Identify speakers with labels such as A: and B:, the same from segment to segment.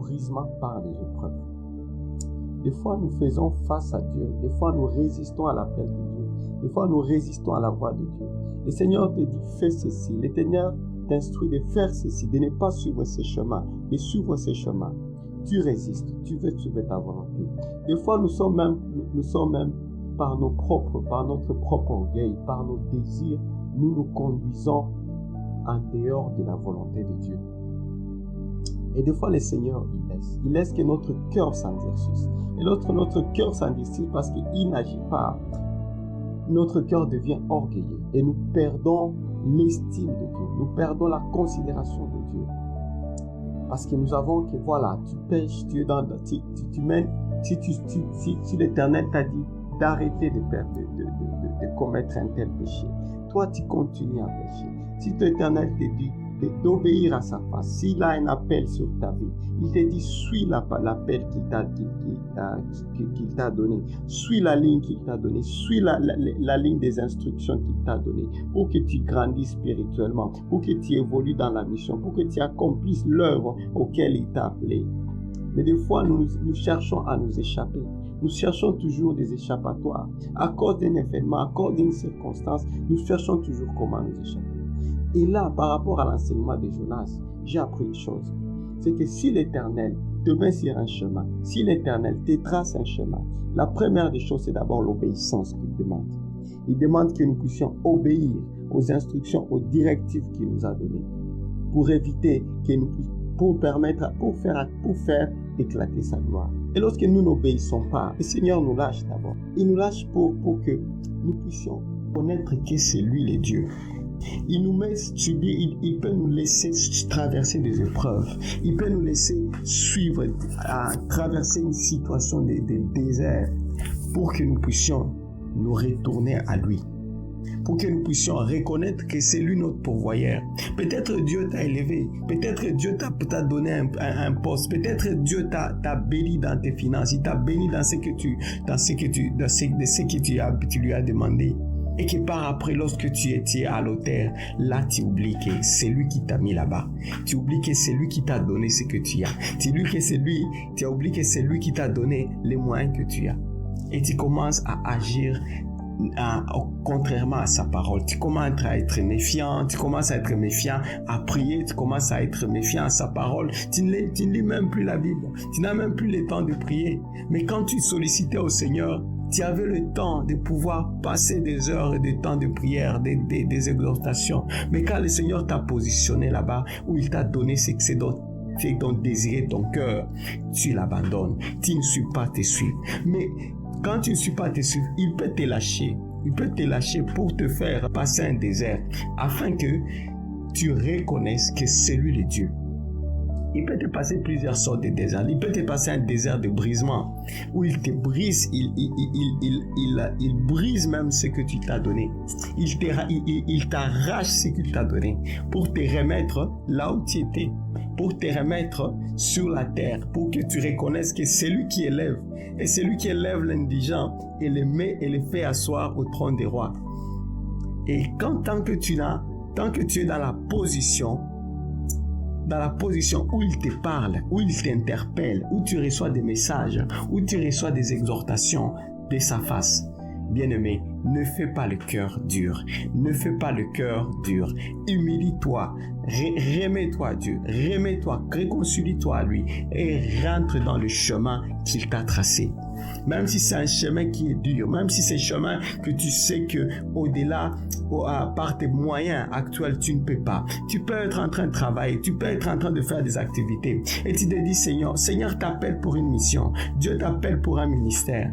A: brisement par les épreuves. Des fois, nous faisons face à Dieu. Des fois, nous résistons à l'appel de Dieu. Des fois, nous résistons à la voix de Dieu. Le Seigneur te dit, fais ceci. Le Seigneur t'instruit de faire ceci, de ne pas suivre ces chemins, de suivre ces chemins. Tu résistes, tu veux suivre ta volonté. Des fois, nous sommes même par notre propre orgueil, par nos désirs, nous nous conduisons en dehors de la volonté de Dieu. Et des fois, le Seigneur, il laisse que notre cœur s'endurcisse. Et notre cœur s'endurcisse parce qu'il n'agit pas. Notre cœur devient orgueilleux et nous perdons l'estime de Dieu. Nous perdons la considération de Dieu. Parce que nous avons que, voilà, tu pêches, tu mènes, si l'Éternel t'a dit d'arrêter de commettre un tel péché, toi, tu continues à pécher. Si l'Éternel te dit d'obéir à sa face, s'il a un appel sur ta vie, il te dit suis l'appel qu'il t'a donné, suis la ligne qu'il t'a donnée, suis la ligne des instructions qu'il t'a donnée pour que tu grandisses spirituellement, pour que tu évolues dans la mission, pour que tu accomplisses l'œuvre auquel il t'a appelé. Mais des fois, nous cherchons à nous échapper. Nous cherchons toujours des échappatoires. À cause d'un événement, à cause d'une circonstance, nous cherchons toujours comment nous échapper. Et là, par rapport à l'enseignement de Jonas, j'ai appris une chose. C'est que si l'Éternel te met sur un chemin, si l'Éternel te trace un chemin, la première des choses, c'est d'abord l'obéissance qu'il demande. Il demande que nous puissions obéir aux instructions, aux directives qu'il nous a données, pour éviter que nous pour faire éclater sa gloire. Et lorsque nous n'obéissons pas, le Seigneur nous lâche d'abord. Il nous lâche pour que nous puissions connaître que c'est lui le Dieu. Il nous met subir, il peut nous laisser traverser des épreuves. Il peut nous laisser suivre, traverser une situation de désert pour que nous puissions nous retourner à lui. Pour que nous puissions reconnaître que c'est lui notre pourvoyeur. Peut-être Dieu t'a élevé, peut-être Dieu t'a donné un poste, peut-être Dieu t'a béni dans tes finances, il t'a béni dans ce que tu lui as demandé. Et que par après, lorsque tu étais à l'autel, là tu oublies que c'est lui qui t'a mis là-bas. Tu oublies que c'est lui qui t'a donné ce que tu as. Tu oublies que c'est lui qui t'a donné les moyens que tu as. Et tu commences à agir contrairement à sa parole. Tu commences à être méfiant, à prier, tu commences à être méfiant à sa parole. Tu ne lis même plus la Bible. Tu n'as même plus le temps de prier. Mais quand tu sollicitais au Seigneur, tu avais le temps de pouvoir passer des heures et des temps de prière, des exhortations. Mais quand le Seigneur t'a positionné là-bas, où il t'a donné ce dont désirait ton cœur, tu l'abandonnes. Tu ne suis pas te suivre. Mais quand tu ne suis pas te suivre, il peut te lâcher. Il peut te lâcher pour te faire passer un désert, afin que tu reconnaisses que c'est lui le Dieu. Il peut te passer plusieurs sortes de déserts. Il peut te passer un désert de brisement, où il te brise, il brise même ce que tu t'as donné. Il t'arrache ce qu'il t'a donné pour te remettre là où tu étais, pour te remettre sur la terre, pour que tu reconnaisses que c'est lui qui élève, et c'est lui qui élève l'indigent et le met et le fait asseoir au trône des rois. Et tant que tu es dans la position où il te parle, où il t'interpelle, où tu reçois des messages, où tu reçois des exhortations de sa face. Bien-aimé, ne fais pas le cœur dur. Ne fais pas le cœur dur. Humilie-toi. Remets-toi à Dieu. Remets-toi. Réconcilie-toi à lui. Et rentre dans le chemin qu'il t'a tracé. Même si c'est un chemin qui est dur, même si c'est un chemin que tu sais que au-delà, par tes moyens actuels, tu ne peux pas. Tu peux être en train de travailler, tu peux être en train de faire des activités. Et tu te dis, Seigneur t'appelle pour une mission. Dieu t'appelle pour un ministère.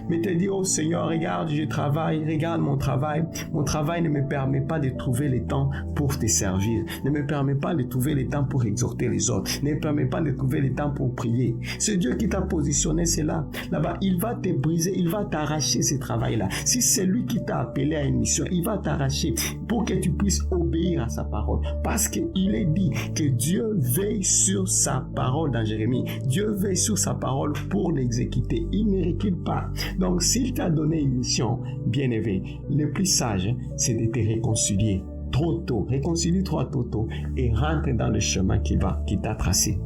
A: Mais te dis, oh Seigneur, regarde, je travaille, regarde mon travail. Mon travail ne me permet pas de trouver le temps pour te servir. Ne me permet pas de trouver le temps pour exhorter les autres. Ne me permet pas de trouver le temps pour prier. C'est Dieu qui t'a positionné, c'est là. Là-bas, il va te briser, il va t'arracher ce travail-là. Si c'est lui qui t'a appelé à une mission, il va t'arracher pour que tu puisses obéir à sa parole. Parce qu'il est dit que Dieu veille sur sa parole dans Jérémie. Dieu veille sur sa parole pour l'exécuter. Il ne recule pas. Donc, s'il t'a donné une mission, bien-aimé, le plus sage, c'est de te réconcilier trop tôt. Réconcilie-toi trop tôt et rentre dans le chemin qu'il t'a tracé.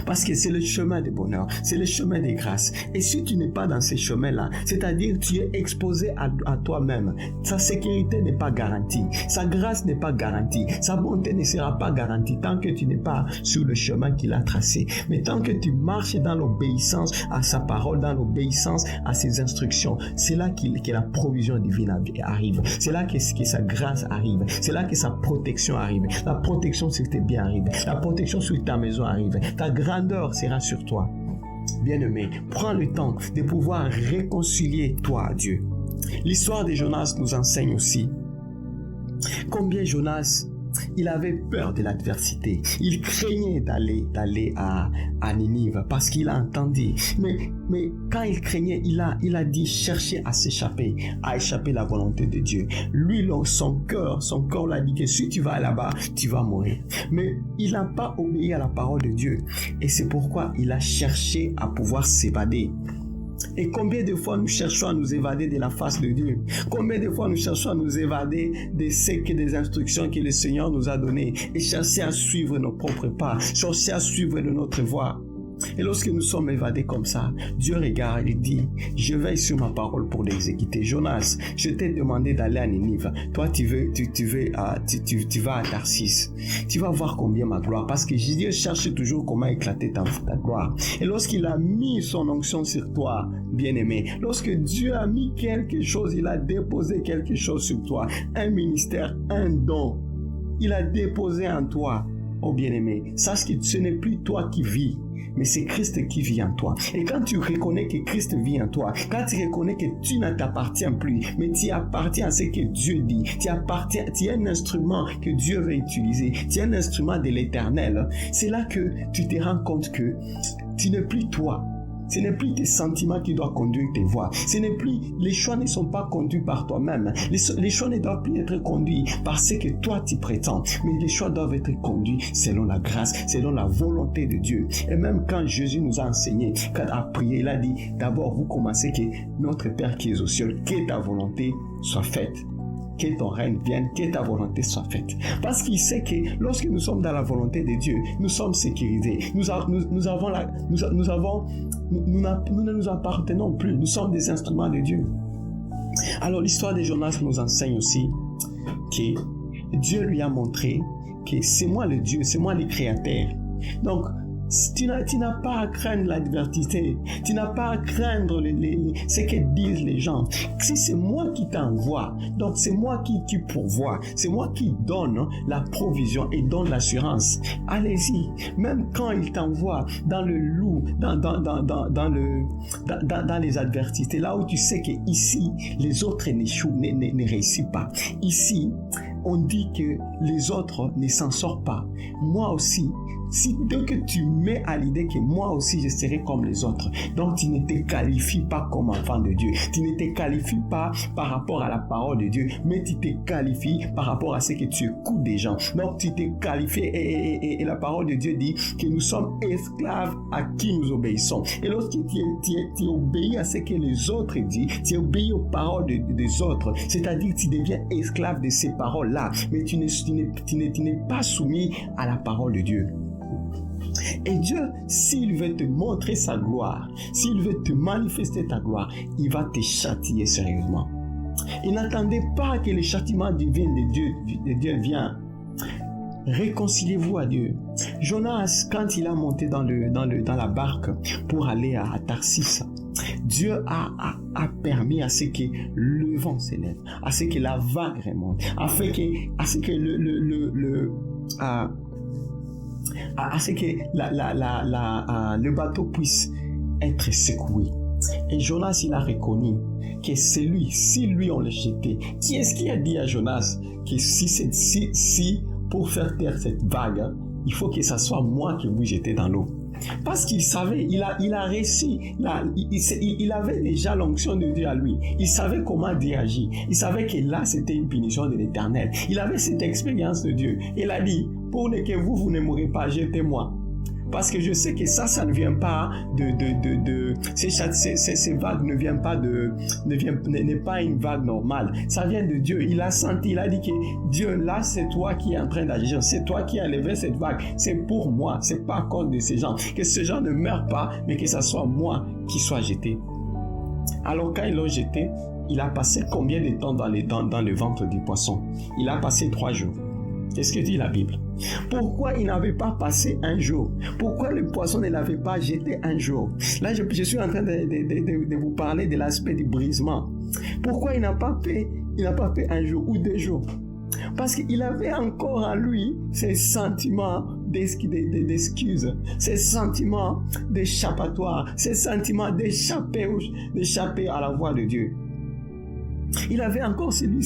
A: Parce que c'est le chemin du bonheur, c'est le chemin des grâces. Et si tu n'es pas dans ces chemins-là, c'est-à-dire tu es exposé à toi-même, sa sécurité n'est pas garantie, sa grâce n'est pas garantie, sa bonté ne sera pas garantie tant que tu n'es pas sur le chemin qu'il a tracé. Mais tant que tu marches dans l'obéissance à sa parole, dans l'obéissance à ses instructions, c'est là que la provision divine arrive. C'est là que sa grâce arrive. C'est là que sa protection arrive. La protection sur tes biens arrive. La protection sur ta maison arrive. Ta grandeur sera sur toi. Bien-aimé, prends le temps de pouvoir réconcilier toi à Dieu. L'histoire de Jonas nous enseigne aussi combien Jonas, il avait peur de l'adversité. Il craignait d'aller à Ninive parce qu'il a entendu. Mais quand il craignait, il a dit chercher à s'échapper, à échapper à la volonté de Dieu. Lui, son cœur l'a dit que si tu vas là-bas, tu vas mourir. Mais il n'a pas obéi à la parole de Dieu. Et c'est pourquoi il a cherché à pouvoir s'évader. Et combien de fois nous cherchons à nous évader de la face de Dieu? Combien de fois nous cherchons à nous évader des instructions que le Seigneur nous a données et chercher à suivre nos propres pas, chercher à suivre de notre voie? Et lorsque nous sommes évadés comme ça, Dieu regarde et dit, je veille sur ma parole pour l'exécuter. Jonas, je t'ai demandé d'aller à Ninive. Toi, tu vas à Tarsis. Tu vas voir combien ma gloire. Parce que Dieu cherche toujours comment éclater ta gloire. Et lorsqu'il a mis son onction sur toi, bien-aimé, lorsque Dieu a mis quelque chose, il a déposé quelque chose sur toi, un ministère, un don, il a déposé en toi, oh bien-aimé, sache que ce n'est plus toi qui vis, mais c'est Christ qui vit en toi. Et quand tu reconnais que Christ vit en toi, quand tu reconnais que tu ne t'appartiens plus, mais tu appartiens à ce que Dieu dit, tu es un instrument que Dieu veut utiliser, tu es un instrument de l'Éternel, c'est là que tu te rends compte que tu n'es plus toi. Ce n'est plus tes sentiments qui doivent conduire tes voies. Les choix ne sont pas conduits par toi-même. Les choix ne doivent plus être conduits par ce que toi tu prétends. Mais les choix doivent être conduits selon la grâce, selon la volonté de Dieu. Et même quand Jésus nous a enseigné, quand il a prié, il a dit, d'abord vous commencez que notre Père qui est aux cieux, que ta volonté soit faite. Que ton règne vienne, que ta volonté soit faite. Parce qu'il sait que lorsque nous sommes dans la volonté de Dieu, nous sommes sécurisés. Nous ne nous appartenons plus. Nous sommes des instruments de Dieu. Alors l'histoire de Jonas nous enseigne aussi que Dieu lui a montré que c'est moi le Dieu, c'est moi le Créateur. Donc, tu n'as pas à craindre l'adversité, tu n'as pas à craindre ce que disent les gens. Si c'est moi qui t'envoie, donc c'est moi qui pourvois, c'est moi qui donne la provision et donne l'assurance. Allez-y, même quand il t'envoie dans le loup, dans les adversités, là où tu sais que ici les autres ne réussissent pas. Ici, on dit que les autres ne s'en sortent pas. Moi aussi, dès que tu mets à l'idée que moi aussi je serai comme les autres, donc tu ne te qualifies pas comme enfant de Dieu, tu ne te qualifies pas par rapport à la parole de Dieu, mais tu te qualifies par rapport à ce que tu écoutes des gens. Donc tu te qualifies et la parole de Dieu dit que nous sommes esclaves à qui nous obéissons. Et lorsque tu obéis à ce que les autres disent, tu obéis aux paroles des autres, c'est-à-dire que tu deviens esclave de ces paroles-là, mais tu n'es pas soumis à la parole de Dieu. Et Dieu, s'il veut te montrer sa gloire, s'il veut te manifester ta gloire, il va te châtier sérieusement. Et n'attendez pas que le châtiment divin de Dieu vienne. Réconciliez-vous à Dieu. Jonas, quand il a monté dans la barque pour aller à Tarsis, Dieu a permis à ce que le vent s'élève, à ce que la vague remonte, à ce que le bateau puisse être secoué. Et Jonas, il a reconnu que c'est lui, si lui on le jetait, qui est-ce qui a dit à Jonas que si pour faire taire cette vague, il faut que ça soit moi qui vous jetez dans l'eau? Parce qu'il savait, il a réussi, il avait déjà l'onction de Dieu à lui. Il savait comment Dieu agit. Il savait que là, c'était une punition de l'Éternel. Il avait cette expérience de Dieu. Il a dit, pour que vous ne mourrez pas, jetez-moi. Parce que je sais que ça ne vient pas ces vagues ne viennent pas n'est pas une vague normale. Ça vient de Dieu. Il a senti, il a dit que Dieu, là, c'est toi qui es en train d'agir. C'est toi qui as levé cette vague. C'est pour moi. C'est pas à cause de ces gens. Que ces gens ne meurent pas, mais que ça soit moi qui soit jeté. Alors, quand ils l'ont jeté, il a passé combien de temps dans le ventre du poisson? Il a passé 3 jours. Qu'est-ce que dit la Bible? Pourquoi il n'avait pas passé un jour? Pourquoi le poisson ne l'avait pas jeté un jour? Là, je suis en train de vous parler de l'aspect du brisement. Pourquoi il n'a pas fait un jour ou 2 jours? Parce qu'il avait encore en lui ces sentiments d'excuses, ces sentiments d'échappatoire, ces sentiments d'échapper à la voix de Dieu. Il avait encore celui,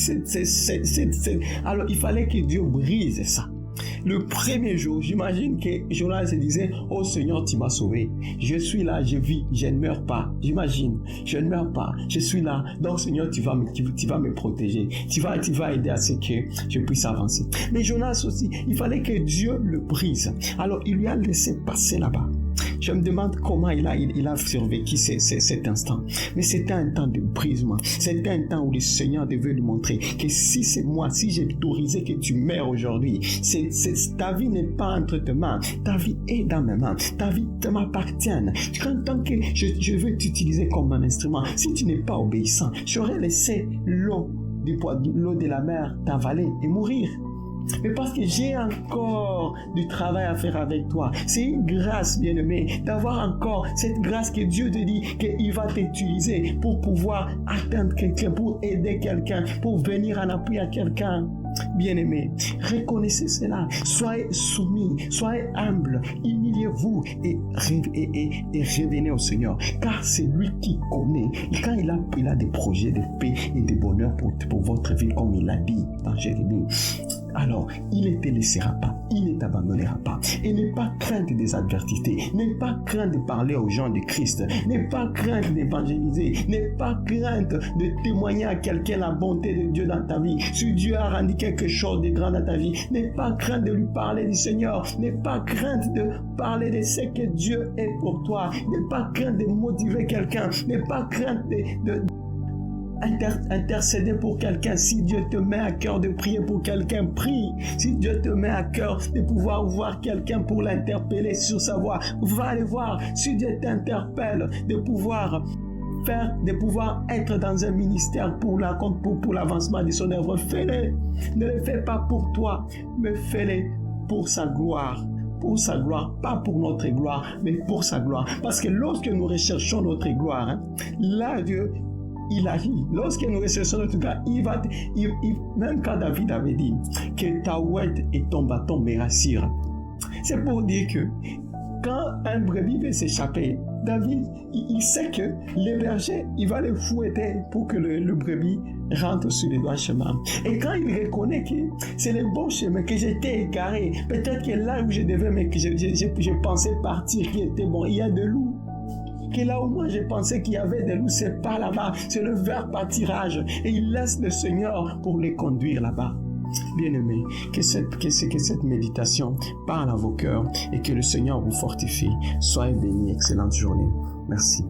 A: alors il fallait que Dieu brise ça. Le premier jour, j'imagine que Jonas se disait, oh Seigneur, tu m'as sauvé. Je suis là, je vis, je ne meurs pas. J'imagine, je ne meurs pas, je suis là. Donc Seigneur, tu vas me protéger. Tu vas aider à ce que je puisse avancer. Mais Jonas aussi, il fallait que Dieu le brise. Alors il lui a laissé passer là-bas. Je me demande comment il a survécu cet instant. Mais c'était un temps de brisement. C'était un temps où le Seigneur devait lui montrer que si c'est moi, si j'ai autorisé que tu meurs aujourd'hui, ta vie n'est pas entre tes mains. Ta vie est dans mes mains. Ta vie m'appartient. Tant que je veux t'utiliser comme un instrument, si tu n'es pas obéissant, j'aurais laissé l'eau de la mer t'avaler et mourir. Mais parce que j'ai encore du travail à faire avec toi. C'est une grâce, bien-aimé, d'avoir encore cette grâce que Dieu te dit qu'il va t'utiliser pour pouvoir atteindre quelqu'un, pour aider quelqu'un, pour venir en appui à quelqu'un. Bien-aimé, reconnaissez cela. Soyez soumis, soyez humbles, humiliez-vous et revenez au Seigneur. Car c'est lui qui connaît. Quand il a des projets de paix et de bonheur pour votre vie, comme il l'a dit dans Jérémie, alors il ne te laissera pas, il ne t'abandonnera pas. Et n'aie pas crainte des adversités, n'aie pas crainte de parler aux gens de Christ, n'aie pas crainte d'évangéliser, n'aie pas crainte de témoigner à quelqu'un la bonté de Dieu dans ta vie. Si Dieu a rendu quelque chose de grand dans ta vie, n'aie pas crainte de lui parler du Seigneur, n'aie pas crainte de parler de ce que Dieu est pour toi, n'aie pas crainte de motiver quelqu'un, n'aie pas crainte intercéder pour quelqu'un. Si Dieu te met à cœur de prier pour quelqu'un, prie. Si Dieu te met à cœur de pouvoir voir quelqu'un pour l'interpeller sur sa voie, va aller voir. Si Dieu t'interpelle de pouvoir être dans un ministère pour l'avancement de son œuvre, fais-le. Ne le fais pas pour toi, mais fais-le pour sa gloire. Pour sa gloire, pas pour notre gloire, mais pour sa gloire. Parce que lorsque nous recherchons notre gloire, là Dieu, il agit. Lorsque nous recherchons notre gloire, même quand David avait dit que ta ouette et ton bâton me rassurent, c'est pour dire que quand un brebis veut s'échapper, David, il sait que le berger, il va le fouetter pour que le brebis rentre sur le droit chemin. Et quand il reconnaît que c'est le bon chemin, que j'étais égaré, peut-être que là où je devais, mais que je pensais partir, qui était bon, il y a de loups. Que là où moi je pensais qu'il y avait des loups, c'est pas là-bas, c'est le vers pâturage. Et il laisse le Seigneur pour les conduire là-bas. Bien-aimés, que cette méditation parle à vos cœurs et que le Seigneur vous fortifie. Soyez bénis, excellente journée. Merci.